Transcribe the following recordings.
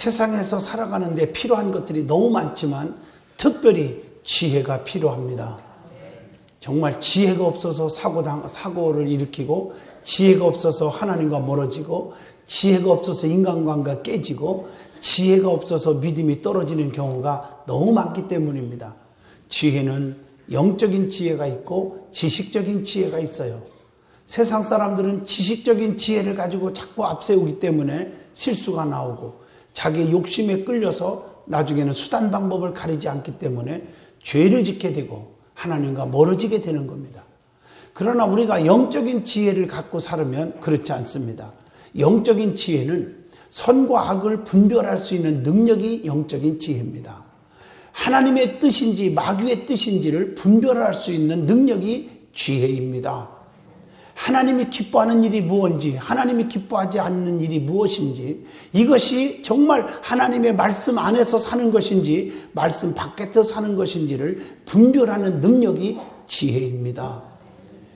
세상에서 살아가는데 필요한 것들이 너무 많지만 특별히 지혜가 필요합니다. 정말 지혜가 없어서 사고를 일으키고, 지혜가 없어서 하나님과 멀어지고, 지혜가 없어서 인간관계가 깨지고, 지혜가 없어서 믿음이 떨어지는 경우가 너무 많기 때문입니다. 지혜는 영적인 지혜가 있고 지식적인 지혜가 있어요. 세상 사람들은 지식적인 지혜를 가지고 자꾸 앞세우기 때문에 실수가 나오고, 자기 욕심에 끌려서 나중에는 수단 방법을 가리지 않기 때문에 죄를 짓게 되고 하나님과 멀어지게 되는 겁니다. 그러나 우리가 영적인 지혜를 갖고 살으면 그렇지 않습니다. 영적인 지혜는 선과 악을 분별할 수 있는 능력이 영적인 지혜입니다. 하나님의 뜻인지 마귀의 뜻인지를 분별할 수 있는 능력이 지혜입니다. 하나님이 기뻐하는 일이 무엇인지, 하나님이 기뻐하지 않는 일이 무엇인지, 이것이 정말 하나님의 말씀 안에서 사는 것인지 말씀 밖에서 사는 것인지를 분별하는 능력이 지혜입니다.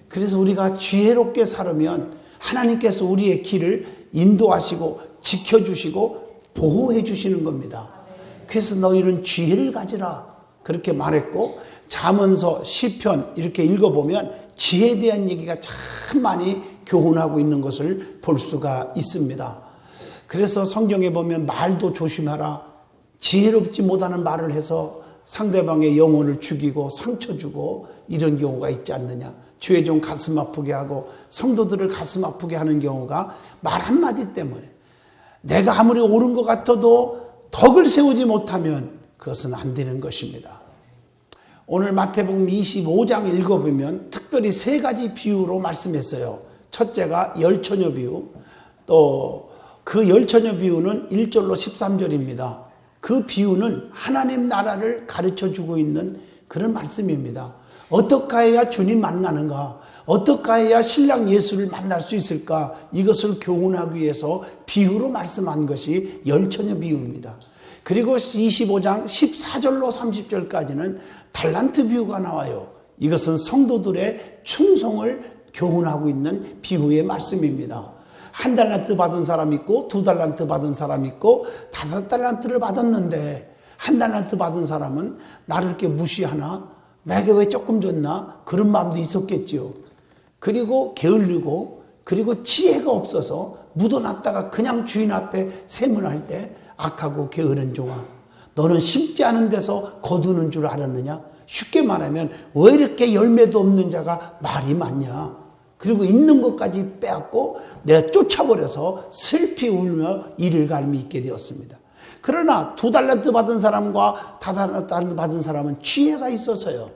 그래서 우리가 지혜롭게 살으면 하나님께서 우리의 길을 인도하시고 지켜주시고 보호해 주시는 겁니다. 그래서 너희는 지혜를 가지라 그렇게 말했고, 잠언서 시편 이렇게 읽어보면 지혜에 대한 얘기가 참 많이 교훈하고 있는 것을 볼 수가 있습니다. 그래서 성경에 보면 말도 조심하라, 지혜롭지 못하는 말을 해서 상대방의 영혼을 죽이고 상처 주고 이런 경우가 있지 않느냐. 주의 종 가슴 아프게 하고 성도들을 가슴 아프게 하는 경우가 말 한마디 때문에, 내가 아무리 옳은 것 같아도 덕을 세우지 못하면 그것은 안 되는 것입니다. 오늘 마태복음 25장 읽어보면 특별히 세 가지 비유로 말씀했어요. 첫째가 열처녀 비유, 또 그 열처녀 비유는 1절로 13절입니다. 그 비유는 하나님 나라를 가르쳐주고 있는 그런 말씀입니다. 어떻게 해야 주님 만나는가, 어떻게 해야 신랑 예수를 만날 수 있을까, 이것을 교훈하기 위해서 비유로 말씀한 것이 열처녀 비유입니다. 그리고 25장 14절로 30절까지는 달란트 비유가 나와요. 이것은 성도들의 충성을 교훈하고 있는 비유의 말씀입니다. 1달란트 받은 사람 있고 2달란트 받은 사람 있고 5달란트를 받았는데, 1달란트 받은 사람은 나를 이렇게 무시하나, 내게 왜 조금 줬나, 그런 마음도 있었겠지요. 그리고 게을르고, 그리고 지혜가 없어서 묻어놨다가 그냥 주인 앞에 세문할 때 악하고 게으른 종아, 너는 심지 않은 데서 거두는 줄 알았느냐. 쉽게 말하면 왜 이렇게 열매도 없는 자가 말이 많냐. 그리고 있는 것까지 빼앗고 내가 쫓아버려서 슬피 울며 이를 갈미 있게 되었습니다. 그러나 2달란트 받은 사람과 5달란트 받은 사람은 지혜가 있어서요,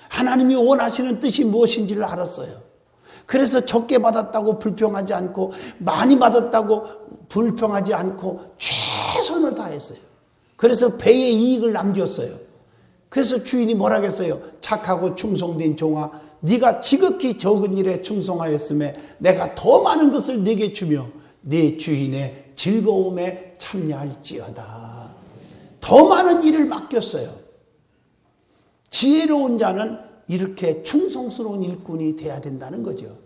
하나님이 원하시는 뜻이 무엇인지를 알았어요. 그래서 적게 받았다고 불평하지 않고, 많이 받았다고 불평하지 않고 최선을 다했어요. 그래서 배의 이익을 남겼어요. 그래서 주인이 뭐라겠어요? 착하고 충성된 종아, 네가 지극히 적은 일에 충성하였음에 내가 더 많은 것을 네게 주며 네 주인의 즐거움에 참여할지어다. 더 많은 일을 맡겼어요. 지혜로운 자는 이렇게 충성스러운 일꾼이 돼야 된다는 거죠.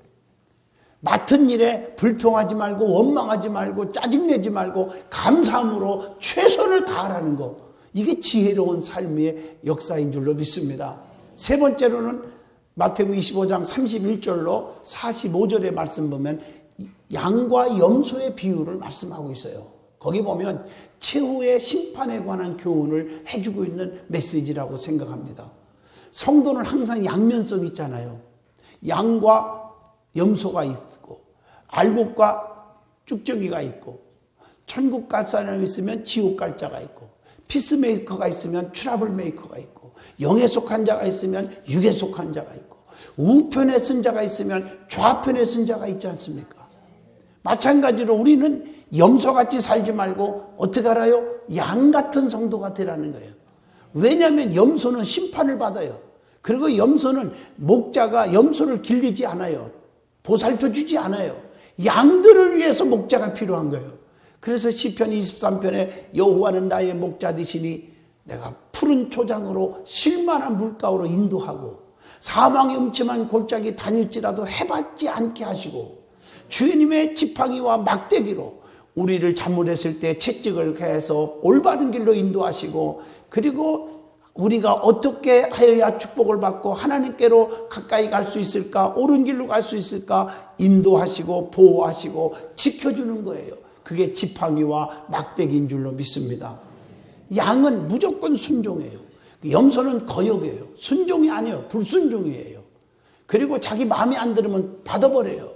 맡은 일에 불평하지 말고 원망하지 말고 짜증내지 말고 감사함으로 최선을 다하라는 거, 이게 지혜로운 삶의 역사인 줄로 믿습니다. 세 번째로는 마태복음 25장 31절로 45절의 말씀 보면 양과 염소의 비유를 말씀하고 있어요. 거기 보면 최후의 심판에 관한 교훈을 해주고 있는 메시지라고 생각합니다. 성도는 항상 양면성이 있잖아요. 양과 염소가 있고, 알곡과 쭉정이가 있고, 천국 갈 사람이 있으면 지옥 갈 자가 있고, 피스메이커가 있으면 트러블 메이커가 있고, 영에 속한 자가 있으면 육에 속한 자가 있고, 우편에 쓴 자가 있으면 좌편에 쓴 자가 있지 않습니까? 마찬가지로 우리는 염소같이 살지 말고 어떻게 알아요? 양 같은 성도가 되라는 거예요. 왜냐하면 염소는 심판을 받아요. 그리고 염소는 목자가 염소를 길르지 않아요. 보살펴 주지 않아요. 양들을 위해서 목자가 필요한 거예요. 그래서 시편 23편에 여호와는 나의 목자 되시니 내가 푸른 초장으로 쉴만한 물가로 인도하고 사망의 음침한 골짜기 다닐지라도 해받지 않게 하시고 주님의 지팡이와 막대기로 우리를 잘못했을 때 채찍을 해서 올바른 길로 인도하시고, 그리고 우리가 어떻게 하여야 축복을 받고 하나님께로 가까이 갈 수 있을까, 옳은 길로 갈 수 있을까 인도하시고 보호하시고 지켜주는 거예요. 그게 지팡이와 막대기인 줄로 믿습니다. 양은 무조건 순종해요. 염소는 거역이에요. 순종이 아니에요. 불순종이에요. 그리고 자기 마음에 안 들으면 받아버려요.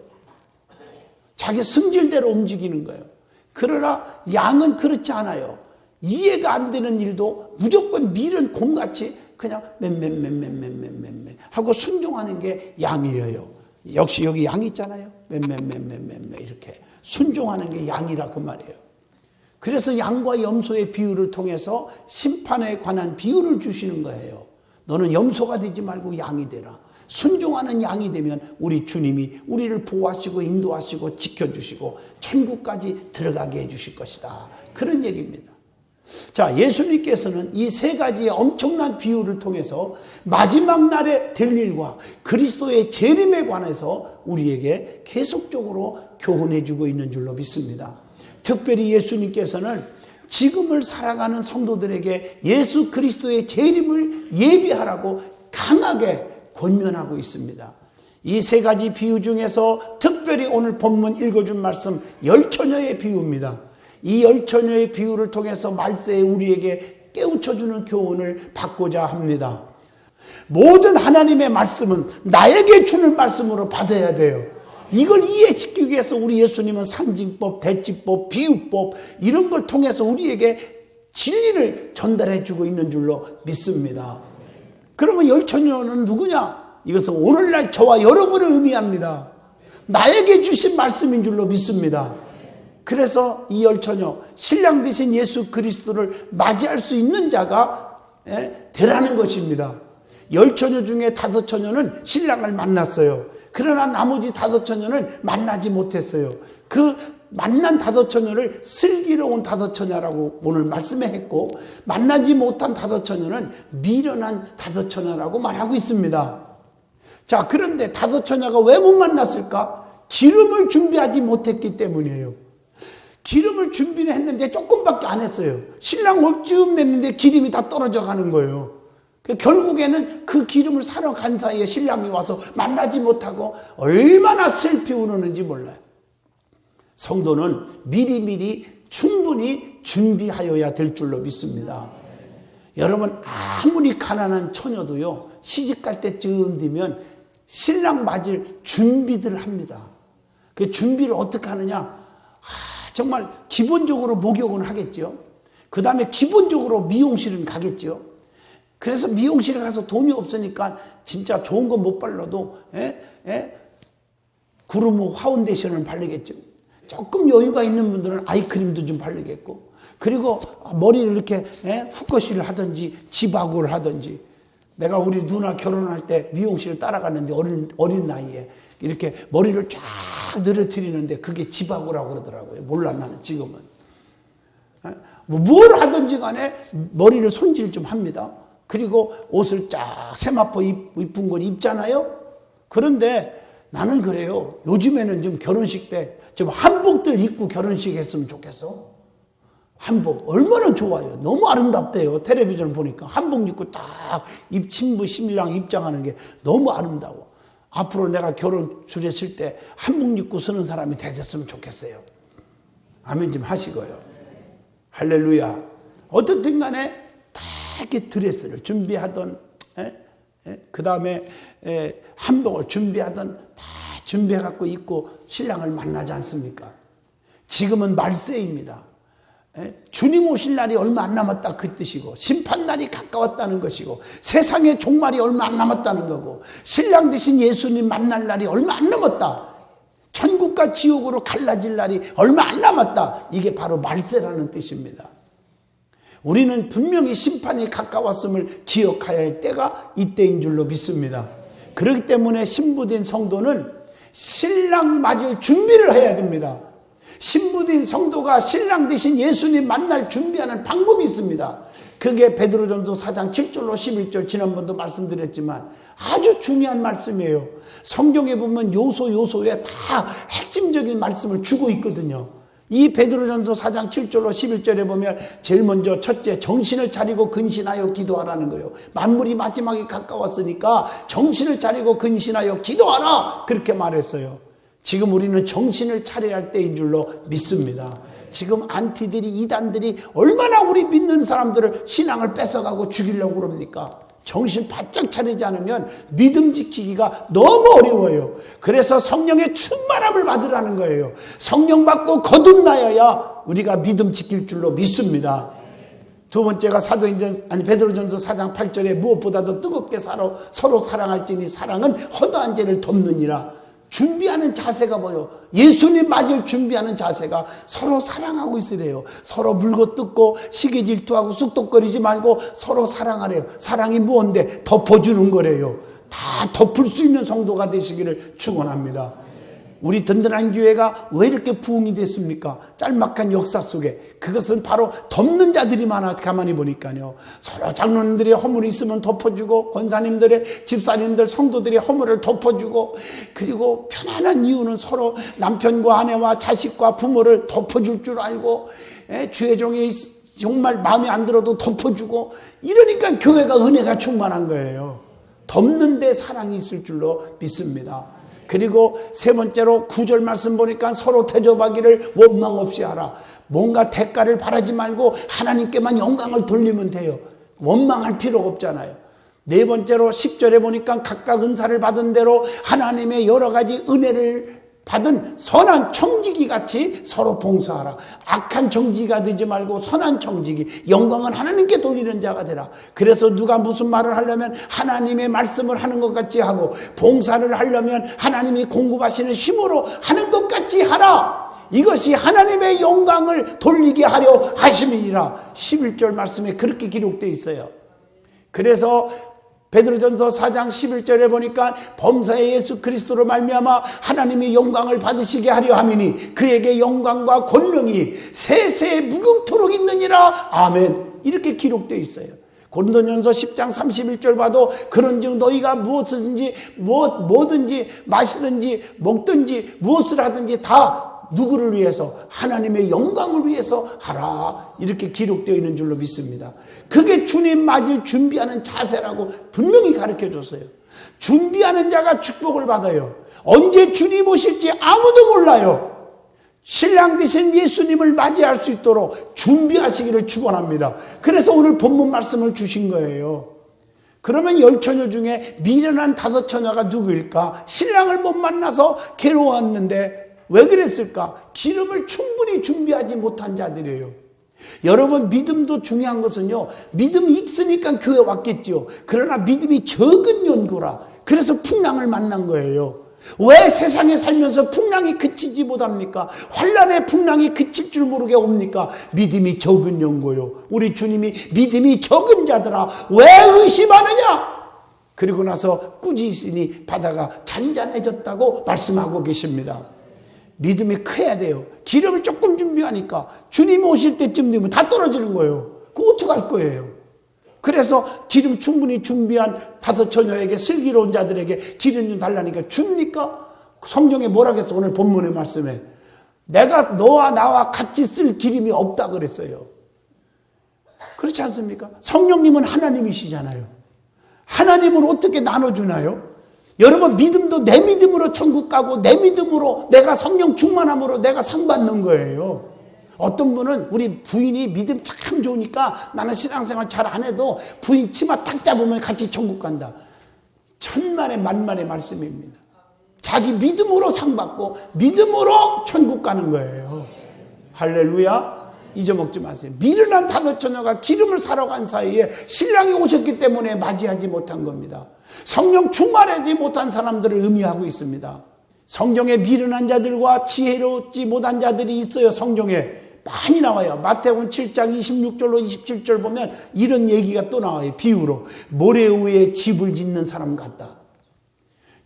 자기 승질대로 움직이는 거예요. 그러나 양은 그렇지 않아요. 이해가 안 되는 일도 무조건 밀은 곰같이 그냥 맴 하고 순종하는 게 양이에요. 역시 여기 양 있잖아요. 맴 이렇게 순종하는 게 양이라 그 말이에요. 그래서 양과 염소의 비유를 통해서 심판에 관한 비유를 주시는 거예요. 너는 염소가 되지 말고 양이 되라. 순종하는 양이 되면 우리 주님이 우리를 보호하시고 인도하시고 지켜주시고 천국까지 들어가게 해주실 것이다. 그런 얘기입니다. 자, 예수님께서는 이 세 가지의 엄청난 비유를 통해서 마지막 날에 될 일과 그리스도의 재림에 관해서 우리에게 계속적으로 교훈해주고 있는 줄로 믿습니다. 특별히 예수님께서는 지금을 살아가는 성도들에게 예수 그리스도의 재림을 예비하라고 강하게 권면하고 있습니다. 이 세 가지 비유 중에서 특별히 오늘 본문 읽어준 말씀 열처녀의 비유입니다. 이 열처녀의 비유를 통해서 말세에 우리에게 깨우쳐주는 교훈을 받고자 합니다. 모든 하나님의 말씀은 나에게 주는 말씀으로 받아야 돼요. 이걸 이해시키기 위해서 우리 예수님은 상징법, 대치법, 비유법 이런 걸 통해서 우리에게 진리를 전달해 주고 있는 줄로 믿습니다. 그러면 열처녀는 누구냐? 이것은 오늘날 저와 여러분을 의미합니다. 나에게 주신 말씀인 줄로 믿습니다. 그래서 이 열처녀, 신랑 되신 예수 그리스도를 맞이할 수 있는 자가 되라는 것입니다. 열처녀 중에 5처녀는 신랑을 만났어요. 그러나 나머지 5처녀는 만나지 못했어요. 그 만난 5처녀를 슬기로운 5처녀라고 오늘 말씀에 했고, 만나지 못한 5처녀는 미련한 5처녀라고 말하고 있습니다. 자, 그런데 5처녀가 왜 못 만났을까? 기름을 준비하지 못했기 때문이에요. 기름을 준비는 했는데 조금밖에 안 했어요. 신랑 올 즈음 됐는데 기름이 다 떨어져 가는 거예요. 결국에는 그 기름을 사러 간 사이에 신랑이 와서 만나지 못하고 얼마나 슬피 우는지 몰라요. 성도는 미리미리 충분히 준비하여야 될 줄로 믿습니다. 여러분, 아무리 가난한 처녀도요, 시집갈 때쯤 되면 신랑 맞을 준비들을 합니다. 그 준비를 어떻게 하느냐? 정말 기본적으로 목욕은 하겠죠. 그 다음에 기본적으로 미용실은 가겠죠. 그래서 미용실에 가서 돈이 없으니까 진짜 좋은 건 못 발라도 구르모 파운데이션을 바르겠죠. 조금 여유가 있는 분들은 아이크림도 좀 바르겠고, 그리고 머리를 이렇게 훅컷을 하든지 지바구를 하든지. 내가 우리 누나 결혼할 때 미용실을 따라갔는데 어린 나이에 이렇게 머리를 쫙 늘어뜨리는데 그게 지바구라고 그러더라고요. 몰라, 나는 지금은. 뭘 하든지 간에 머리를 손질 좀 합니다. 그리고 옷을 쫙 세마포 이쁜 걸 입잖아요. 그런데 나는 그래요. 요즘에는 좀 결혼식 때 좀 한복들 입고 결혼식 했으면 좋겠어. 한복 얼마나 좋아요. 너무 아름답대요. 텔레비전 보니까 한복 입고 딱 친부 신랑 입장하는 게 너무 아름다워. 앞으로 내가 결혼 주례 때 한복 입고 서는 사람이 되셨으면 좋겠어요. 아멘 좀 하시고요. 할렐루야. 어떻든 간에 다 이렇게 드레스를 준비하던, 그 다음에 한복을 준비하던 다 준비해갖고 입고 신랑을 만나지 않습니까? 지금은 말세입니다. 주님 오실 날이 얼마 안 남았다 그 뜻이고, 심판날이 가까웠다는 것이고, 세상의 종말이 얼마 안 남았다는 거고, 신랑 되신 예수님 만날 날이 얼마 안 남았다. 천국과 지옥으로 갈라질 날이 얼마 안 남았다. 이게 바로 말세라는 뜻입니다. 우리는 분명히 심판이 가까웠음을 기억해야 할 때가 이때인 줄로 믿습니다. 그렇기 때문에 신부된 성도는 신랑 맞을 준비를 해야 됩니다. 신부된 성도가 신랑 되신 예수님 만날 준비하는 방법이 있습니다. 그게 베드로전서 4장 7절로 11절 지난번도 말씀드렸지만 아주 중요한 말씀이에요. 성경에 보면 요소에 다 핵심적인 말씀을 주고 있거든요. 이 베드로전서 4장 7절로 11절에 보면 제일 먼저 첫째, 정신을 차리고 근신하여 기도하라는 거예요. 만물이 마지막에 가까웠으니까 정신을 차리고 근신하여 기도하라, 그렇게 말했어요. 지금 우리는 정신을 차려야 할 때인 줄로 믿습니다. 지금 안티들이, 이단들이 얼마나 우리 믿는 사람들을 신앙을 뺏어가고 죽이려고 그럽니까? 정신 바짝 차리지 않으면 믿음 지키기가 너무 어려워요. 그래서 성령의 충만함을 받으라는 거예요. 성령 받고 거듭나여야 우리가 믿음 지킬 줄로 믿습니다. 두 번째가 베드로전서 4장 8절에 무엇보다도 뜨겁게 서로 사랑할지니 사랑은 허다한 죄를 덮느니라. 준비하는 자세가 뭐예요? 예수님 맞을 준비하는 자세가 서로 사랑하고 있으래요. 서로 물고 뜯고 시기 질투하고 쑥덕거리지 말고 서로 사랑하래요. 사랑이 무언데? 덮어주는 거래요. 다 덮을 수 있는 성도가 되시기를 축원합니다. 우리 든든한 교회가 왜 이렇게 부흥이 됐습니까? 짤막한 역사 속에. 그것은 바로 덮는 자들이 많아. 가만히 보니까요. 서로 장로님들의 허물이 있으면 덮어주고, 권사님들의, 집사님들, 성도들의 허물을 덮어주고, 그리고 편안한 이유는 서로 남편과 아내와 자식과 부모를 덮어줄 줄 알고, 주의 종이 정말 마음에 안 들어도 덮어주고, 이러니까 교회가 은혜가 충만한 거예요. 덮는 데 사랑이 있을 줄로 믿습니다. 그리고 세 번째로 9절 말씀 보니까 서로 대접하기를 원망 없이 하라. 뭔가 대가를 바라지 말고 하나님께만 영광을 돌리면 돼요. 원망할 필요가 없잖아요. 네 번째로 10절에 보니까 각각 은사를 받은 대로 하나님의 여러 가지 은혜를 받은 선한 청지기 같이 서로 봉사하라. 악한 청지기가 되지 말고 선한 청지기, 영광은 하나님께 돌리는 자가 되라. 그래서 누가 무슨 말을 하려면 하나님의 말씀을 하는 것 같이 하고, 봉사를 하려면 하나님이 공급하시는 힘으로 하는 것 같이 하라. 이것이 하나님의 영광을 돌리게 하려 하심이니라. 11절 말씀에 그렇게 기록되어 있어요. 그래서 베드로전서 4장 11절에 보니까 범사의 예수 그리스도로 말미암아 하나님의 영광을 받으시게 하려 함이니 그에게 영광과 권능이 세세 무궁토록 있느니라. 아멘. 이렇게 기록되어 있어요. 고린도전서 10장 31절 봐도 그런즉 너희가 뭐든지 마시든지 먹든지 무엇을 하든지 다 누구를 위해서? 하나님의 영광을 위해서 하라. 이렇게 기록되어 있는 줄로 믿습니다. 그게 주님 맞을 준비하는 자세라고 분명히 가르쳐줬어요. 준비하는 자가 축복을 받아요. 언제 주님 오실지 아무도 몰라요. 신랑 되신 예수님을 맞이할 수 있도록 준비하시기를 축원합니다. 그래서 오늘 본문 말씀을 주신 거예요. 그러면 10처녀 중에 미련한 5처녀가 누구일까? 신랑을 못 만나서 괴로웠는데 왜 그랬을까? 기름을 충분히 준비하지 못한 자들이에요. 여러분, 믿음도 중요한 것은요, 믿음이 있으니까 교회 왔겠죠. 그러나 믿음이 적은 연고라. 그래서 풍랑을 만난 거예요. 왜 세상에 살면서 풍랑이 그치지 못합니까? 환난의 풍랑이 그칠 줄 모르게 옵니까? 믿음이 적은 연고요. 우리 주님이 믿음이 적은 자들아 왜 의심하느냐? 그리고 나서 꾸짖으니 바다가 잔잔해졌다고 말씀하고 계십니다. 믿음이 커야 돼요. 기름을 조금 준비하니까 주님이 오실 때쯤 되면 다 떨어지는 거예요. 그거 어떡할 거예요? 그래서 기름 충분히 준비한 5처녀에게, 슬기로운 자들에게 기름 좀 달라니까 줍니까? 성경에 뭐라고 했어? 오늘 본문의 말씀에 내가 너와 나와 같이 쓸 기름이 없다 그랬어요. 그렇지 않습니까? 성령님은 하나님이시잖아요. 하나님은 어떻게 나눠주나요? 여러분, 믿음도 내 믿음으로 천국 가고 내 믿음으로 내가 성령 충만함으로 내가 상 받는 거예요. 어떤 분은 우리 부인이 믿음 참 좋으니까 나는 신앙생활 잘 안 해도 부인 치마 탁 잡으면 같이 천국 간다. 천만의 만만의 말씀입니다. 자기 믿음으로 상 받고 믿음으로 천국 가는 거예요. 할렐루야. 잊어먹지 마세요. 미련한 5처녀가 기름을 사러 간 사이에 신랑이 오셨기 때문에 맞이하지 못한 겁니다. 성령 충만하지 못한 사람들을 의미하고 있습니다. 성경에 미련한 자들과 지혜롭지 못한 자들이 있어요. 성경에 많이 나와요. 마태복음 7장 26절로 27절 보면 이런 얘기가 또 나와요. 비유로 모래 위에 집을 짓는 사람 같다.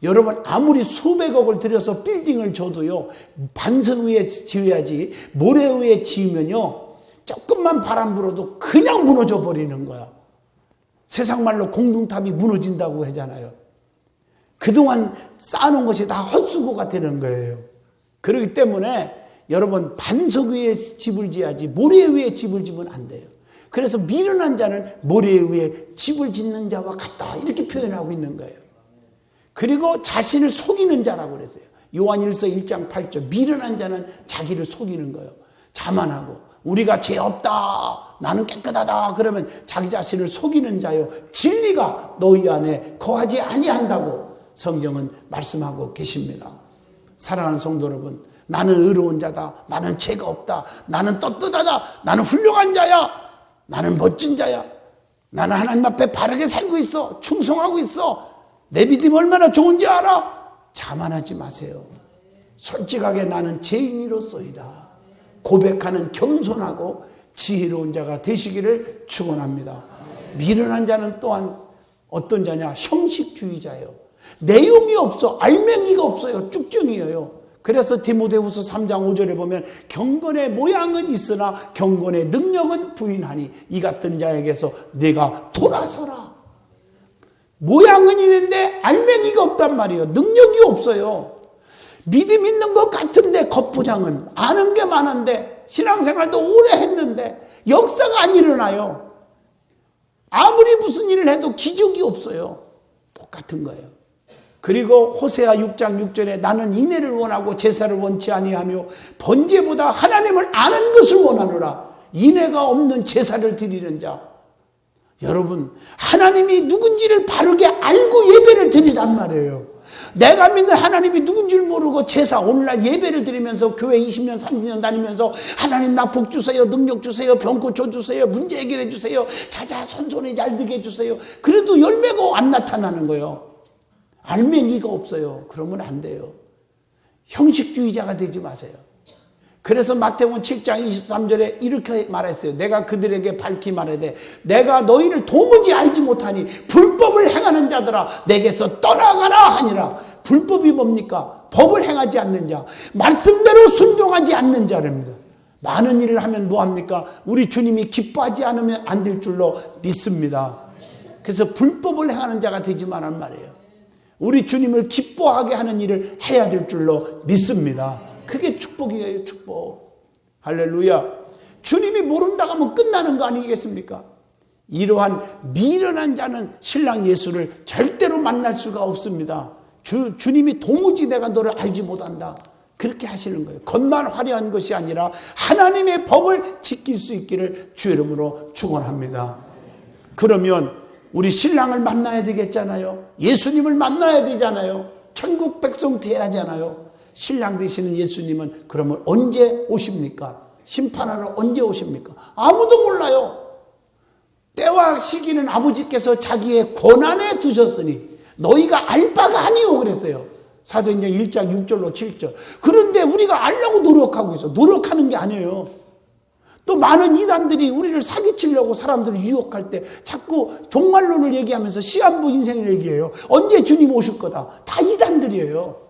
여러분, 아무리 수백억을 들여서 빌딩을 줘도요, 반석 위에 지어야지 모래 위에 지으면요 조금만 바람 불어도 그냥 무너져 버리는 거야. 세상 말로 공둥탑이 무너진다고 하잖아요. 그동안 쌓아놓은 것이 다 헛수고가 되는 거예요. 그렇기 때문에 여러분 반석 위에 집을 지어야지 모래 위에 집을 지으면 안 돼요. 그래서 미련한 자는 모래 위에 집을 짓는 자와 같다 이렇게 표현하고 있는 거예요. 그리고 자신을 속이는 자라고 그랬어요. 요한일서 1장 8절 미련한 자는 자기를 속이는 거예요. 자만하고 우리가 죄 없다 나는 깨끗하다 그러면 자기 자신을 속이는 자요 진리가 너희 안에 거하지 아니한다고 성경은 말씀하고 계십니다. 사랑하는 성도 여러분, 나는 의로운 자다, 나는 죄가 없다, 나는 떳떳하다, 나는 훌륭한 자야, 나는 멋진 자야, 나는 하나님 앞에 바르게 살고 있어, 충성하고 있어, 내 믿음이 얼마나 좋은지 알아. 자만하지 마세요. 솔직하게 나는 죄인이로소이다 고백하는 겸손하고 지혜로운 자가 되시기를 축원합니다. 미련한 자는 또한 어떤 자냐? 형식주의자예요. 내용이 없어, 알맹이가 없어요. 쭉정이에요. 그래서 디모데후서 3장 5절에 보면 경건의 모양은 있으나 경건의 능력은 부인하니 이 같은 자에게서 내가 돌아서라. 모양은 있는데 알맹이가 없단 말이에요. 능력이 없어요. 믿음 있는 것 같은데 겉포장은 아는 게 많은데 신앙생활도 오래 했는데 역사가 안 일어나요. 아무리 무슨 일을 해도 기적이 없어요. 똑같은 거예요. 그리고 호세아 6장 6절에 나는 인애를 원하고 제사를 원치 아니하며 번제보다 하나님을 아는 것을 원하노라. 인애가 없는 제사를 드리는 자. 여러분 하나님이 누군지를 바르게 알고 예배를 드리란 말이에요. 내가 믿는 하나님이 누군지를 모르고 제사 오늘날 예배를 드리면서 교회 20년 30년 다니면서 하나님 나 복 주세요, 능력 주세요, 병 고쳐 주세요, 문제 해결해 주세요, 자자 손손이 잘 되게 해주세요. 그래도 열매가 안 나타나는 거예요. 알맹이가 없어요. 그러면 안 돼요. 형식주의자가 되지 마세요. 그래서 마태복음 7장 23절에 이렇게 말했어요. 내가 그들에게 밝히 말하되 내가 너희를 도무지 알지 못하니 불법을 행하는 자들아 내게서 떠나가라 하니라. 불법이 뭡니까? 법을 행하지 않는 자, 말씀대로 순종하지 않는 자랍니다. 많은 일을 하면 뭐합니까? 우리 주님이 기뻐하지 않으면 안 될 줄로 믿습니다. 그래서 불법을 행하는 자가 되지 말란 말이에요. 우리 주님을 기뻐하게 하는 일을 해야 될 줄로 믿습니다. 그게 축복이에요. 축복. 할렐루야. 주님이 모른다고 하면 끝나는 거 아니겠습니까? 이러한 미련한 자는 신랑 예수를 절대로 만날 수가 없습니다. 주님이 도무지 내가 너를 알지 못한다 그렇게 하시는 거예요. 겉만 화려한 것이 아니라 하나님의 법을 지킬 수 있기를 주 이름으로 축원합니다. 그러면 우리 신랑을 만나야 되겠잖아요. 예수님을 만나야 되잖아요. 천국 백성 돼야 하잖아요. 신랑 되시는 예수님은 그러면 언제 오십니까? 심판하러 언제 오십니까? 아무도 몰라요. 때와 시기는 아버지께서 자기의 권한에 두셨으니 너희가 알 바가 아니오 그랬어요. 사도행전 1장 6절로 7절. 그런데 우리가 알려고 노력하고 있어. 노력하는 게 아니에요. 또 많은 이단들이 우리를 사기치려고 사람들을 유혹할 때 자꾸 종말론을 얘기하면서 시한부 인생을 얘기해요. 언제 주님 오실 거다. 다 이단들이에요.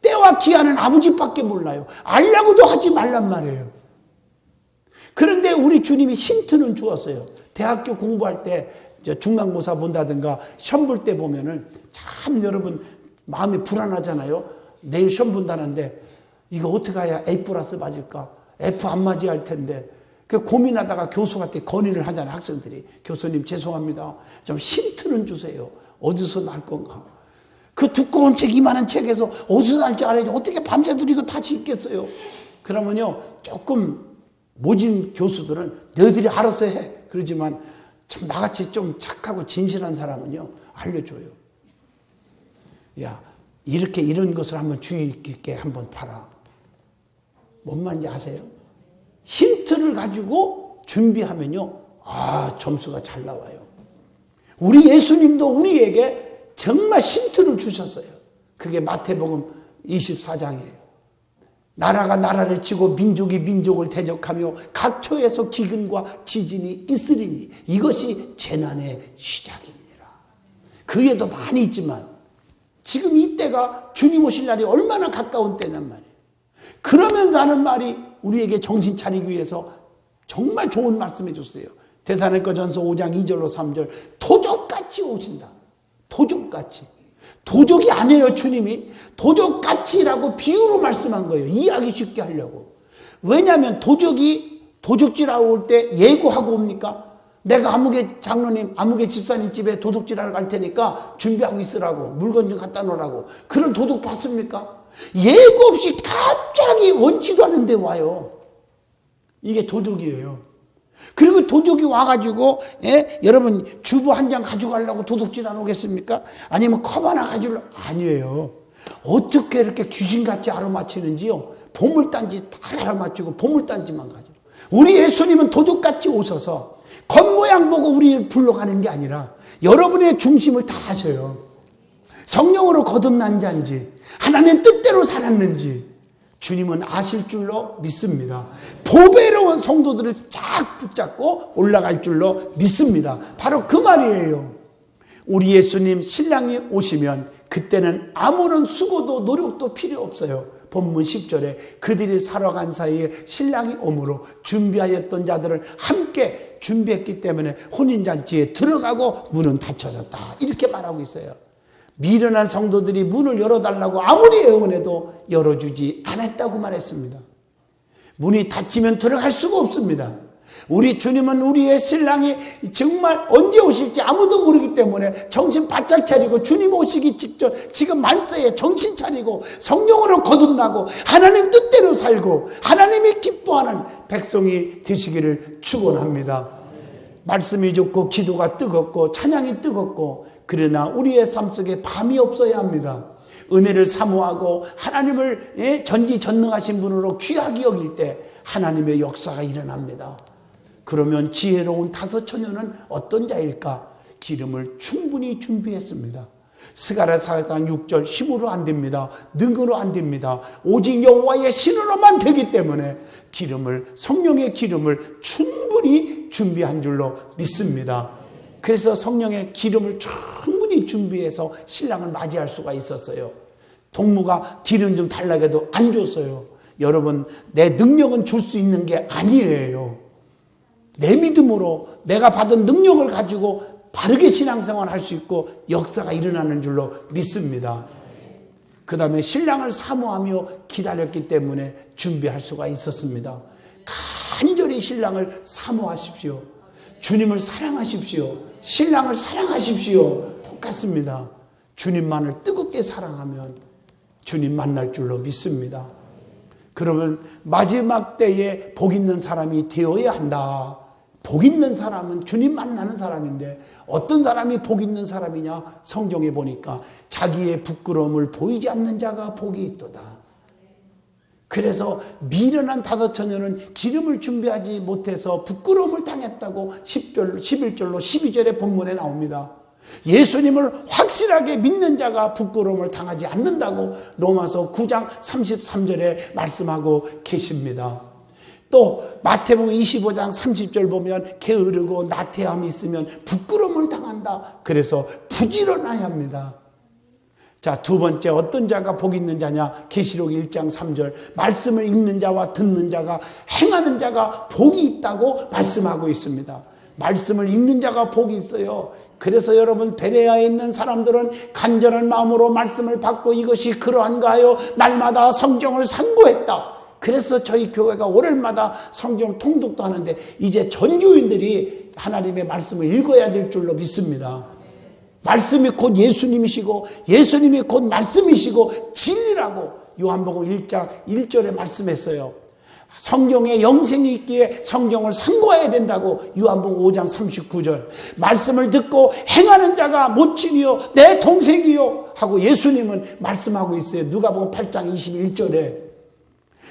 때와 기한은 아버지밖에 몰라요. 알려고도 하지 말란 말이에요. 그런데 우리 주님이 힌트는 주었어요. 대학교 공부할 때 중간고사 본다든가 시험 볼 때 보면은 참 여러분 마음이 불안하잖아요. 내일 시험 본다는데 이거 어떻게 해야 A+ 맞을까? F 안 맞아야 할 텐데. 그 고민하다가 교수한테 건의를 하잖아요. 학생들이. 교수님 죄송합니다. 좀 힌트는 주세요. 어디서 날 건가? 그 두꺼운 책 이만한 책에서 어디서 날지 알아야지. 어떻게 밤새도록 이거 다 짓겠어요. 그러면요 조금 모진 교수들은 너희들이 알아서 해. 그러지만 참 나같이 좀 착하고 진실한 사람은요 알려줘요. 야 이렇게 이런 것을 한번 주의 깊게 한번 봐라. 뭔 말인지 아세요? 힌트를 가지고 준비하면요 점수가 잘 나와요. 우리 예수님도 우리에게 정말 힌트를 주셨어요. 그게 마태복음 24장이에요. 나라가 나라를 치고 민족이 민족을 대적하며 각처에서 기근과 지진이 있으리니 이것이 재난의 시작이니라. 그에도 많이 있지만 지금 이때가 주님 오실 날이 얼마나 가까운 때냔 말이에요. 그러면서 하는 말이 우리에게 정신 차리기 위해서 정말 좋은 말씀 해줬어요. 데살로니가전서 5장 2절로 3절 도적같이 오신다. 도적같이. 도적이 아니에요. 주님이 도적같이라고 비유로 말씀한 거예요. 이해하기 쉽게 하려고. 왜냐하면 도둑질하러 올 때 예고하고 옵니까? 내가 아무개 장로님, 아무개 집사님 집에 도둑질하러 갈 테니까 준비하고 있으라고, 물건 좀 갖다 놓으라고. 그런 도둑 봤습니까? 예고 없이 갑자기 원치도 않은데 와요. 이게 도둑이에요. 그리고 도둑이 와가지고, 여러분 주보 한 장 가져가려고 도둑질 안 오겠습니까? 아니면 컵 하나 가지려고? 아니에요. 어떻게 이렇게 귀신같이 알아맞히는지요. 보물단지 다 알아맞히고 보물단지만 가지고. 우리 예수님은 도둑같이 오셔서 겉모양 보고 우리를 불러가는 게 아니라 여러분의 중심을 다 하셔요. 성령으로 거듭난 자인지 하나님 뜻대로 살았는지 주님은 아실 줄로 믿습니다. 보배로운 성도들을 쫙 붙잡고 올라갈 줄로 믿습니다. 바로 그 말이에요. 우리 예수님 신랑이 오시면 그때는 아무런 수고도 노력도 필요 없어요. 본문 10절에 그들이 살아간 사이에 신랑이 오므로 준비하였던 자들을 함께 준비했기 때문에 혼인잔치에 들어가고 문은 닫혀졌다. 이렇게 말하고 있어요. 미련한 성도들이 문을 열어달라고 아무리 애원해도 열어주지 않았다고 말했습니다. 문이 닫히면 들어갈 수가 없습니다. 우리 주님은 우리의 신랑이 정말 언제 오실지 아무도 모르기 때문에 정신 바짝 차리고 주님 오시기 직전 지금 만세에 정신 차리고 성령으로 거듭나고 하나님 뜻대로 살고 하나님이 기뻐하는 백성이 되시기를 축원합니다. 말씀이 좋고 기도가 뜨겁고 찬양이 뜨겁고 그러나 우리의 삶 속에 밤이 없어야 합니다. 은혜를 사모하고 하나님을 전지전능하신 분으로 귀하게 여길 때 하나님의 역사가 일어납니다. 그러면 지혜로운 다섯 처녀는 어떤 자일까? 기름을 충분히 준비했습니다. 스가랴사상 6절 힘으로 안 됩니다. 능으로 안 됩니다. 오직 여호와의 신으로만 되기 때문에 성령의 기름을 충분히 준비한 줄로 믿습니다. 그래서 성령의 기름을 충분히 준비해서 신랑을 맞이할 수가 있었어요. 동무가 기름 좀 달라고 해도 안 줬어요. 여러분, 내 능력은 줄 수 있는 게 아니에요. 내 믿음으로 내가 받은 능력을 가지고 바르게 신앙생활을 할 수 있고 역사가 일어나는 줄로 믿습니다. 그 다음에 신랑을 사모하며 기다렸기 때문에 준비할 수가 있었습니다. 간절히 신랑을 사모하십시오. 주님을 사랑하십시오. 신랑을 사랑하십시오. 똑같습니다. 주님만을 뜨겁게 사랑하면 주님 만날 줄로 믿습니다. 그러면 마지막 때에 복 있는 사람이 되어야 한다. 복 있는 사람은 주님 만나는 사람인데 어떤 사람이 복 있는 사람이냐? 성경에 보니까 자기의 부끄러움을 보이지 않는 자가 복이 있도다. 그래서 미련한 다섯 처녀는 기름을 준비하지 못해서 부끄러움을 당했다고 11절로 12절의 본문에 나옵니다. 예수님을 확실하게 믿는 자가 부끄러움을 당하지 않는다고 로마서 9장 33절에 말씀하고 계십니다. 또 마태복음 25장 30절 보면 게으르고 나태함이 있으면 부끄러움을 당한다. 그래서 부지런해야 합니다. 자, 두 번째 어떤 자가 복 있는 자냐? 계시록 1장 3절 말씀을 읽는 자와 듣는 자가 행하는 자가 복이 있다고 말씀하고 있습니다. 말씀을 읽는 자가 복이 있어요. 그래서 여러분 베레아에 있는 사람들은 간절한 마음으로 말씀을 받고 이것이 그러한가 하여 날마다 성경을 상고했다. 그래서 저희 교회가 월요일마다 성경 통독도 하는데 이제 전 교인들이 하나님의 말씀을 읽어야 될 줄로 믿습니다. 말씀이 곧 예수님이시고 예수님이 곧 말씀이시고 진리라고 요한복음 1장 1절에 말씀했어요. 성경에 영생이 있기에 성경을 상고해야 된다고 요한복음 5장 39절 말씀을 듣고 행하는 자가 모친이요 내 동생이요 하고 예수님은 말씀하고 있어요. 누가복음 8장 21절에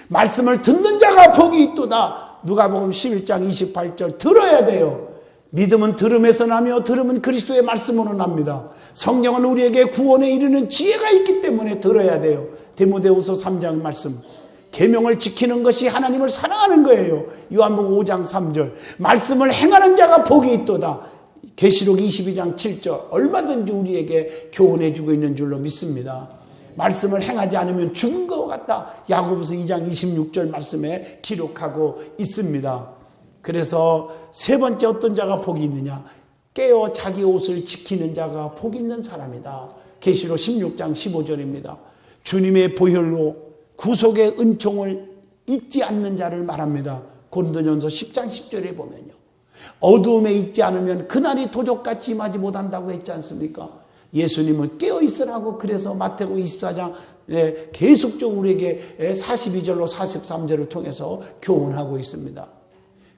말씀을 듣는 자가 복이 있도다. 누가복음 11장 28절 들어야 돼요. 믿음은 들음에서 나며 들음은 그리스도의 말씀으로 납니다. 성경은 우리에게 구원에 이르는 지혜가 있기 때문에 들어야 돼요. 디모데후서 3장 말씀 계명을 지키는 것이 하나님을 사랑하는 거예요. 요한복음 5장 3절 말씀을 행하는 자가 복이 있도다. 계시록 22장 7절 얼마든지 우리에게 교훈해 주고 있는 줄로 믿습니다. 말씀을 행하지 않으면 죽은 것 같다. 야고보서 2장 26절 말씀에 기록하고 있습니다. 그래서 세 번째 어떤 자가 복이 있느냐? 깨어 자기 옷을 지키는 자가 복 있는 사람이다. 계시록 16장 15절입니다. 주님의 보혈로 구속의 은총을 잊지 않는 자를 말합니다. 고린도전서 10장 10절에 보면요. 어두움에 있지 않으면 그날이 도적같이 임하지 못한다고 했지 않습니까? 예수님은 깨어있으라고 그래서 마태복음 24장 계속적으로 우리에게 42절로 43절을 통해서 교훈하고 있습니다.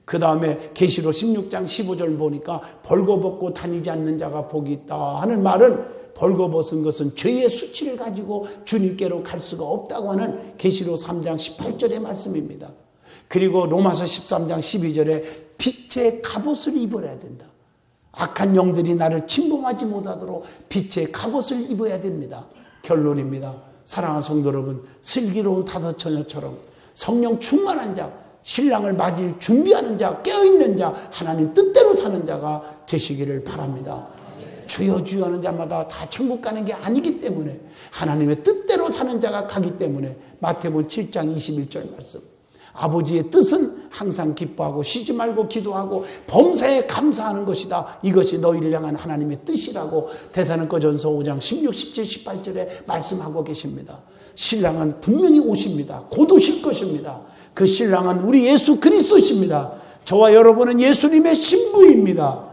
그 다음에 계시록 16장 15절 보니까 벌거벗고 다니지 않는 자가 복이 있다 하는 말은 벌거벗은 것은 죄의 수치를 가지고 주님께로 갈 수가 없다고 하는 계시록 3장 18절의 말씀입니다. 그리고 로마서 13장 12절에 빛의 갑옷을 입어야 된다. 악한 영들이 나를 침범하지 못하도록 빛의 갑옷을 입어야 됩니다. 결론입니다. 사랑하는 성도 여러분, 슬기로운 다섯 처녀처럼 성령 충만한 자, 신랑을 맞을 준비하는 자, 깨어있는 자, 하나님 뜻대로 사는 자가 되시기를 바랍니다. 주여 주여 하는 자마다 다 천국 가는 게 아니기 때문에 하나님의 뜻대로 사는 자가 가기 때문에 마태복음 7장 21절 말씀, 아버지의 뜻은 항상 기뻐하고 쉬지 말고 기도하고 범사에 감사하는 것이다. 이것이 너희를 향한 하나님의 뜻이라고 데살로니가전서 5장 16, 17, 18절에 말씀하고 계십니다. 신랑은 분명히 오십니다. 곧 오실 것입니다. 그 신랑은 우리 예수 그리스도십니다. 저와 여러분은 예수님의 신부입니다.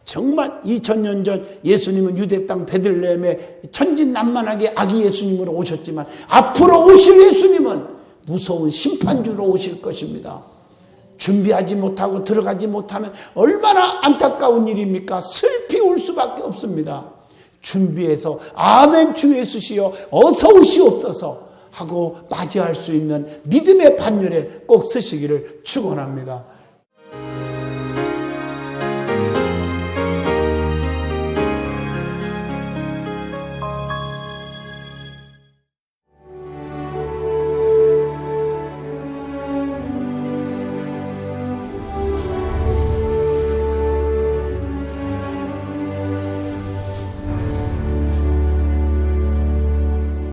정말 2000년 전 예수님은 유대 땅 베들레헴에 천진난만하게 아기 예수님으로 오셨지만 앞으로 오실 예수님은 무서운 심판주로 오실 것입니다. 준비하지 못하고 들어가지 못하면 얼마나 안타까운 일입니까? 슬피 울 수밖에 없습니다. 준비해서 아멘 주 예수시여 어서 오시옵소서 하고 맞이할 수 있는 믿음의 반열에 꼭 서시기를 축원합니다.